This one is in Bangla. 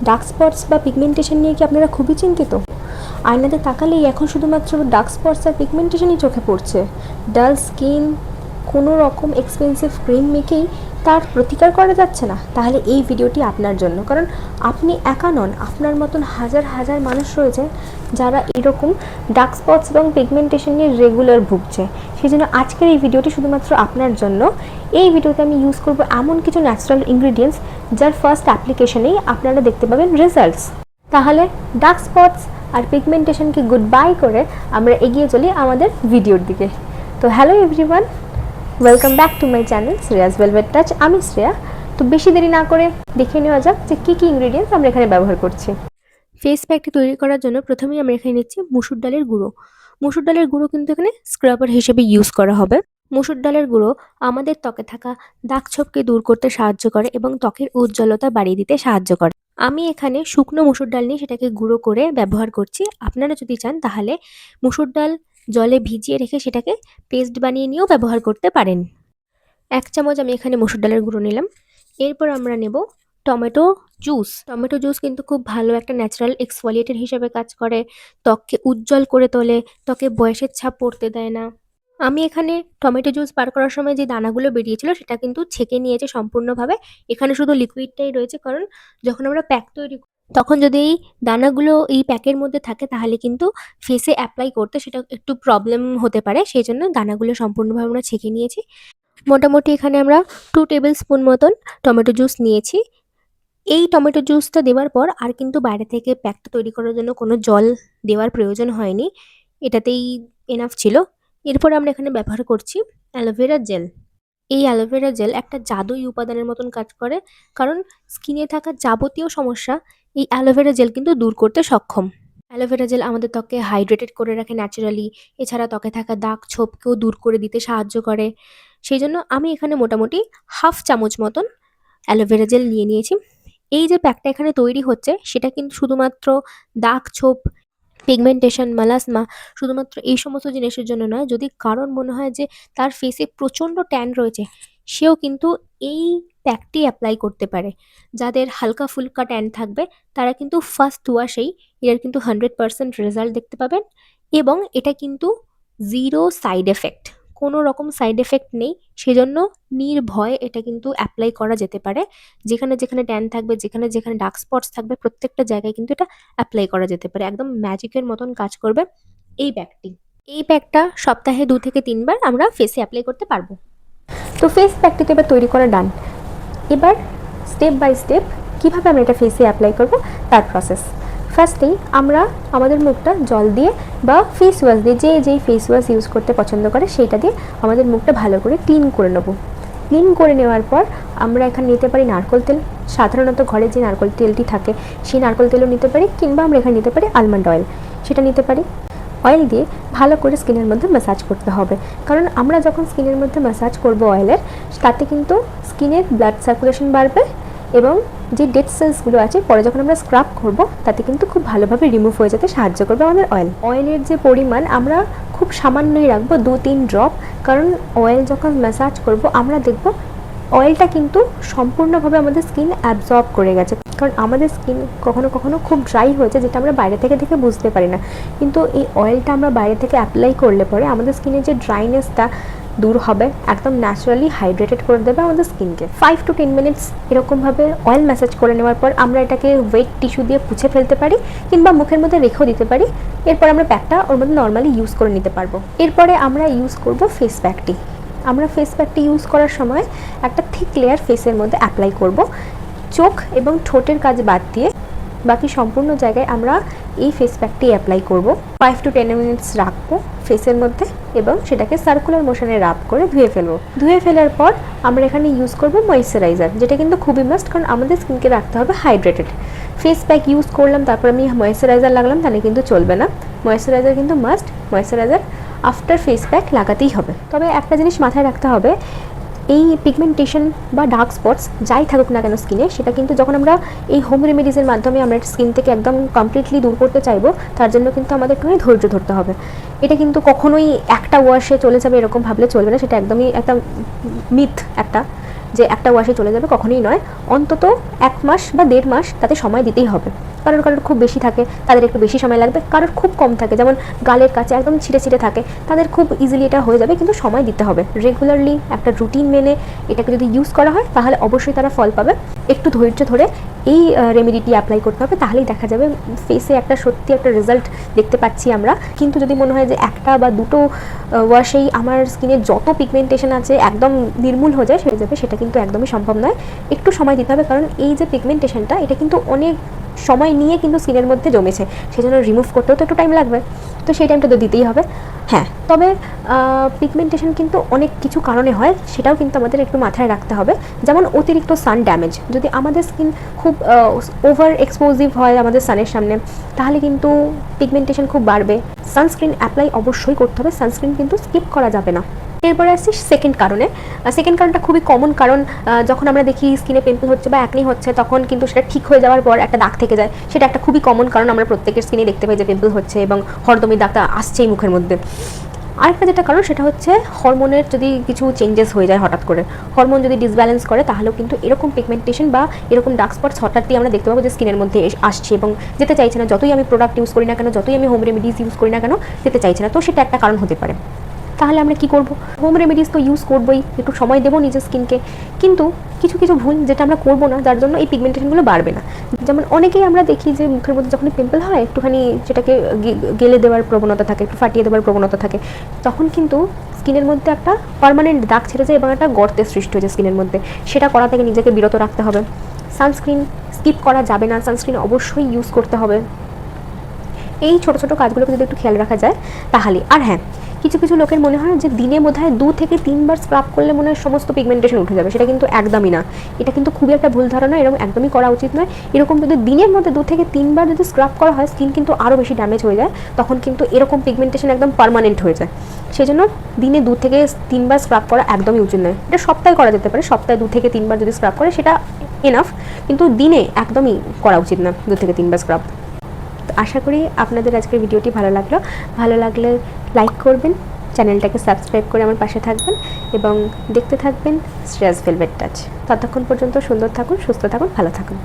ডার্ক স্পটস বা পিগমেন্টেশন নিয়ে কি আপনারা খুবই চিন্তিত? আয়নাতে তাকালেই এখন শুধুমাত্র ডার্ক স্পটস আর পিগমেন্টেশনই চোখে পড়ছে। ডাল স্কিন কোনো রকম এক্সপেন্সিভ ক্রিম মেখেই তার প্রতিকার করা যাচ্ছে না? তাহলে এই ভিডিওটি আপনার জন্য, কারণ আপনি একা নন, আপনার মতন হাজার হাজার মানুষ রয়েছে যারা এরকম ডার্ক স্পটস এবং পিগমেন্টেশন নিয়ে রেগুলার ভুগছে। সেই জন্য আজকের এই ভিডিওটি শুধুমাত্র আপনার জন্য। এই ভিডিওতে আমি ইউজ করব এমন কিছু ন্যাচারাল ইনগ্রিডিয়েন্টস যার ফার্স্ট অ্যাপ্লিকেশনেই আপনারা দেখতে পাবেন রেজাল্টস। তাহলে ডার্ক স্পটস আর পিগমেন্টেশনকে গুড বাই করে আমরা এগিয়ে চলি আমাদের ভিডিওর দিকে। তো hello everyone, welcome back to my channel Shreyas velvet touch. আমি শ্রেয়া। তো বেশি দেরি না করে দেখে নেওয়া যাক যে কী কী ইনগ্রিডিয়েন্টস আমরা এখানে ব্যবহার করছি। ফেস প্যাকটি তৈরি করার জন্য প্রথমেই আমরা এখানে নিচ্ছি মসুর ডালের গুঁড়ো। মসুর ডালের গুঁড়ো কিন্তু এখানে স্ক্রাবার হিসেবে ইউজ করা হবে। মসুর ডালের গুঁড়ো আমাদের ত্বকে থাকা দাগ ছোপকে দূর করতে সাহায্য করে এবং ত্বকের উজ্জ্বলতা বাড়িয়ে দিতে সাহায্য করে। আমি এখানে শুকনো মসুর ডাল নিয়ে সেটাকে গুঁড়ো করে ব্যবহার করছি। আপনারা যদি চান তাহলে মসুর ডাল জলে ভিজিয়ে রেখে সেটাকে পেস্ট বানিয়ে নিয়েও ব্যবহার করতে পারেন। 1 চামচ আমি এখানে মসুর ডালের গুঁড়ো নিলাম। এরপর আমরা নেব টমেটো জুস। টমেটো জুস কিন্তু খুব ভালো একটা ন্যাচারাল এক্সফোলিয়েটর হিসেবে কাজ করে, ত্বককে উজ্জ্বল করে তোলে, ত্বকে বয়সের ছাপ পড়তে দেয় না। আমি এখানে টমেটো জুস বার করার সময় যে দানাগুলো বেরিয়েছিল সেটা কিন্তু ছেঁকে নিয়েছে সম্পূর্ণভাবে। এখানে শুধু লিকুইডটাই রয়েছে, কারণ যখন আমরা প্যাক তৈরি করি তখন যদি এই দানাগুলো এই প্যাকের মধ্যে থাকে তাহলে কিন্তু ফেসে অ্যাপ্লাই করতে সেটা একটু প্রবলেম হতে পারে। সেই জন্য দানাগুলো সম্পূর্ণভাবে আমরা ছেঁকে নিয়েছি। মোটামুটি এখানে আমরা 2 টেবিল স্পুন মতন টমেটো জুস নিয়েছি। এই টমেটো জুসটা দেওয়ার পর আর কিন্তু বাইরে থেকে প্যাকটা তৈরি করার জন্য কোনো জল দেওয়ার প্রয়োজন হয়নি, এটাতেই এনাফ ছিল। এরপর আমরা এখানে ব্যবহার করছি অ্যালোভেরা জেল। এই অ্যালোভেরা জেল একটা জাদুই উপাদানের মতন কাজ করে, কারণ স্কিনে থাকা যাবতীয় সমস্যা এই অ্যালোভেরা জেল কিন্তু দূর করতে সক্ষম। অ্যালোভেরা জেল আমাদের ত্বককে হাইড্রেটেড করে রাখে ন্যাচারালি, এছাড়া ত্বকে থাকা দাগ ছোপকেও দূর করে দিতে সাহায্য করে। সেই জন্য আমি এখানে মোটামুটি 1/2 চামচ মতন অ্যালোভেরা জেল নিয়ে নিয়েছি। এই যে প্যাকটা এখানে তৈরি হচ্ছে সেটা কিন্তু শুধুমাত্র দাগ ছোপ, পিগমেন্টেশন, মেলাসমা শুধুমাত্র এই সমস্ত জিনিসের জন্য নয়। যদি কারোর মনে হয় যে তার ফেসে প্রচণ্ড ট্যান রয়েছে, সেও কিন্তু এই প্যাকটি অ্যাপ্লাই করতে পারে। যাদের হালকা ফুলকা ট্যান থাকবে তারা কিন্তু ফার্স্ট ওয়াশেই এর কিন্তু 100% রেজাল্ট দেখতে পাবেন, এবং এটা কিন্তু জিরো সাইড এফেক্ট, কোনো রকম সাইড এফেক্ট নেই। সেজন্য নির্ভয়ে এটা কিন্তু অ্যাপ্লাই করা যেতে পারে। যেখানে যেখানে ট্যান থাকবে, যেখানে যেখানে ডার্ক স্পটস থাকবে, প্রত্যেকটা জায়গায় কিন্তু এটা অ্যাপ্লাই করা যেতে পারে। একদম ম্যাজিকের মতন কাজ করবে এই প্যাকটি। এই প্যাকটা সপ্তাহে 2 থেকে 3 বার আমরা ফেসে অ্যাপ্লাই করতে পারবো। তো ফেস প্যাকটি তো এবার তৈরি করা ডান। এবার স্টেপ বাই স্টেপ কীভাবে আমরা এটা ফেসে অ্যাপ্লাই করব তার প্রসেস। ফার্স্টেই আমরা আমাদের মুখটা জল দিয়ে বা ফেস ওয়াশ দিয়ে, যে যেই ফেস ওয়াশ ইউজ করতে পছন্দ করে সেইটা দিয়ে আমাদের মুখটা ভালো করে ক্লিন করে নেব। ক্লিন করে নেওয়ার পর আমরা এখানে নিতে পারি নারকেল তেল। সাধারণত ঘরে যে নারকেল তেলটি থাকে সেই নারকেল তেলও নিতে পারি, কিংবা আমরা এখানে নিতে পারি আলমন্ড অয়েল, সেটা নিতে পারি। অয়েল দিয়ে ভালো করে স্কিনের মধ্যে ম্যাসাজ করতে হবে, কারণ আমরা যখন স্কিনের মধ্যে ম্যাসাজ করব অয়েলের, তাতে কিন্তু স্কিনের ব্লাড সার্কুলেশন বাড়বে এবং যে ডেড সেলসগুলো আছে পরে যখন আমরা স্ক্রাব করব তাতে কিন্তু খুব ভালোভাবে রিমুভ হয়ে যেতে সাহায্য করবে আমাদের অয়েল। অয়েলের যে পরিমাণ আমরা খুব সামান্যই রাখবো, 2-3 ড্রপ, কারণ অয়েল যখন ম্যাসাজ করব আমরা দেখব অয়েলটা কিন্তু সম্পূর্ণভাবে আমাদের স্কিন অ্যাবজর্ব করে গেছে। কারণ আমাদের স্কিন কখনো কখনো খুব ড্রাই হয়েছে, যেটা আমরা বাইরে থেকে দেখে বুঝতে পারি না, কিন্তু এই অয়েলটা আমরা বাইরে থেকে অ্যাপ্লাই করলে পরে আমাদের স্কিনের যে ড্রাইনেসটা দূর হবে, একদম ন্যাচারালি হাইড্রেটেড করে দেবে আমাদের স্কিনকে। 5 to 10 মিনিটস এরকমভাবে অয়েল ম্যাসাজ করে নেওয়ার পর আমরা এটাকে ওয়েট টিস্যু দিয়ে পুছে ফেলতে পারি, কিংবা মুখের মধ্যে রেখেও দিতে পারি। এরপর আমরা প্যাকটা ওর মধ্যে নর্মালি ইউজ করে নিতে পারবো। এরপরে আমরা ইউজ করব ফেস প্যাকটি। আমরা ফেস প্যাকটি ইউজ করার সময় একটা থিক লেয়ার ফেসের মধ্যে অ্যাপ্লাই করব। চোখ এবং ঠোঁটের কাজ বাদ দিয়ে বাকি সম্পূর্ণ জায়গায় আমরা এই ফেস প্যাকটি অ্যাপ্লাই করব। 5 to 10 মিনিটস রাখবো ফেসের মধ্যে এবং সেটাকে সার্কুলার মোশনে রাব করে ধুয়ে ফেলবো। ধুয়ে ফেলার পর আমরা এখানে ইউজ করব ময়েশ্চারাইজার, যেটা কিন্তু খুবই মাস্ট, কারণ আমাদের স্কিনকে রাখতে হবে হাইড্রেটেড। ফেস প্যাক ইউজ করলাম তারপর আমি ময়েশ্চারাইজার লাগলাম তাহলে কিন্তু চলবে না। ময়েশ্চারাইজার কিন্তু must, moisturiser after face pack লাগাতেই হবে। তবে একটা জিনিস মাথায় রাখতে হবে, এই পিগমেন্টেশন বা ডার্ক স্পটস যাই থাকুক না কেন স্কিনে, সেটা কিন্তু যখন আমরা এই হোম রেমেডিসের মাধ্যমে আমরা স্কিন থেকে একদম কমপ্লিটলি দূর করতে চাইবো, তার জন্য কিন্তু আমাদের একটুখানি ধৈর্য ধরতে হবে। এটা কিন্তু কখনোই একটা ওয়াশে চলে যাবে এরকম ভাবলে চলবে না, সেটা একদমই একটা মিথ একটা। যে একটা ওয়াশে চলে যাবে, কখনোই নয়। অন্তত 1 মাস বা 1.5 মাস তাতে সময় দিতেই হবে। কারোর খুব বেশি থাকে, তাদের একটু বেশি সময় লাগবে, কারোর খুব কম থাকে, যেমন গালের কাছে একদম ছিটে থাকে, তাদের খুব ইজিলি এটা হয়ে যাবে, কিন্তু সময় দিতে হবে। রেগুলারলি একটা রুটিন মেনে এটাকে যদি ইউজ করা হয় তাহলে অবশ্যই তারা ফল পাবে। একটু ধৈর্য ধরে এই রেমেডিটি অ্যাপ্লাই করতে হবে, তাহলেই দেখা যাবে ফেসে একটা সত্যি একটা রেজাল্ট দেখতে পাচ্ছি আমরা। কিন্তু যদি মনে হয় যে একটা বা দুটো ওয়াশেই আমার স্কিনে যত পিগমেন্টেশন আছে একদম নির্মূল হয়ে যায় সেটা কিন্তু একদমই সম্ভব নয়। একটু সময় দিতে হবে, কারণ এই যে পিগমেন্টেশনটা এটা কিন্তু অনেক সময় নিয়ে কিন্তু স্কিনের মধ্যে জমেছে, সেজন্য রিমুভ করতেও তো একটু টাইম লাগবে, তো সেই টাইমটা তো দিতেই হবে। হ্যাঁ, তবে পিগমেন্টেশন কিন্তু অনেক কিছু কারণে হয়, সেটাও কিন্তু আমাদের একটু মাথায় রাখতে হবে। যেমন অতিরিক্ত সান ড্যামেজ, যদি আমাদের স্কিন খুব ওভার এক্সপোজিভ হয় আমাদের সানের সামনে, তাহলে কিন্তু পিগমেন্টেশন খুব বাড়বে। সানস্ক্রিন অ্যাপ্লাই অবশ্যই করতে হবে, সানস্ক্রিন কিন্তু স্কিপ করা যাবে না। এরপরে আসছি সেকেন্ড কারণে। সেকেন্ড কারণটা খুবই কমন, কারণ যখন আমরা দেখি স্কিনে পিম্পল হচ্ছে বা অ্যাকনি হচ্ছে, তখন কিন্তু সেটা ঠিক হয়ে যাওয়ার পর একটা দাগ থেকে যায়। সেটা একটা খুবই কমন কারণ, আমরা প্রত্যেকের স্কিনে দেখতে পাই যে পিম্পল হচ্ছে এবং হরদমি দাগটা আসছেই মুখের মধ্যে। আরেকটা যেটা কারণ সেটা হচ্ছে হরমোনের যদি কিছু চেঞ্জেস হয়ে যায়, হঠাৎ করে হরমোন যদি ডিসব্যালেন্স করে, তাহলেও কিন্তু এরকম পিগমেন্টেশন বা এরকম ডার্ক স্পটস হঠাৎই আমরা দেখতে পাবো যে স্কিনের মধ্যে আসছে এবং যেতে চাইছে না। যতই আমি প্রোডাক্ট ইউজ করি না কেন, যতই আমি হোম রেমেডিস ইউজ করি না কেন, যেতে চাইছে না। তো সেটা একটা কারণ হতে পারে। তাহলে আমরা কি করব? হোম রেমেডিস তো ইউজ করবোই, একটু সময় দেবো নিজের স্কিনকে, কিন্তু কিছু ভুল যেটা আমরা করবো না, যার জন্য এই পিগমেন্টেশনগুলো বাড়বে না। যেমন অনেকেই আমরা দেখি যে মুখের মধ্যে যখন পিম্পল হয়, একটুখানি সেটাকে গেলে দেওয়ার প্রবণতা থাকে, একটু ফাটিয়ে দেওয়ার প্রবণতা থাকে, তখন কিন্তু স্কিনের মধ্যে একটা পার্মানেন্ট দাগ ছেড়ে যায় এবং একটা গর্তের সৃষ্টি হয়েছে স্কিনের মধ্যে। সেটা করা থেকে নিজেকে বিরত রাখতে হবে। সানস্ক্রিন স্কিপ করা যাবে না, সানস্ক্রিন অবশ্যই ইউজ করতে হবে। এই ছোটো কাজগুলোকে যদি একটু খেয়াল রাখা যায় তাহলে। আর হ্যাঁ, কিছু লোকের মনে হয় যে দিনে বোধহয় 2 থেকে 3 বার স্ক্রাব করলে মনে হয় সমস্ত পিগমেন্টেশন উঠে যাবে। সেটা কিন্তু একদমই না, এটা কিন্তু খুবই একটা ভুল ধারণা, এরকম একদমই করা উচিত নয়। এরকম যদি দিনের মধ্যে 2 থেকে 3 বার যদি স্ক্রাব করা হয়, স্কিন কিন্তু আরও বেশি ড্যামেজ হয়ে যায়, তখন কিন্তু এরকম পিগমেন্টেশন একদম পার্মানেন্ট হয়ে যায়। সেই জন্য দিনে 2 থেকে 3 বার স্ক্রাব করা একদমই উচিত নয়। এটা সপ্তাহে করা যেতে পারে, সপ্তাহে 2 থেকে 3 বার যদি স্ক্রাব করে সেটা এনাফ, কিন্তু দিনে একদমই করা উচিত না 2 থেকে 3 বার স্ক্রাব। আশা করি আপনাদের আজকের ভিডিওটি ভালো লাগলে লাইক করবেন, চ্যানেলটাকে সাবস্ক্রাইব করে আমার পাশে থাকবেন এবং দেখতে থাকবেন শ্রেয়াস ভেলভেট টাচ। ততক্ষণ পর্যন্ত সুন্দর থাকুন, সুস্থ থাকুন, ভালো থাকুন।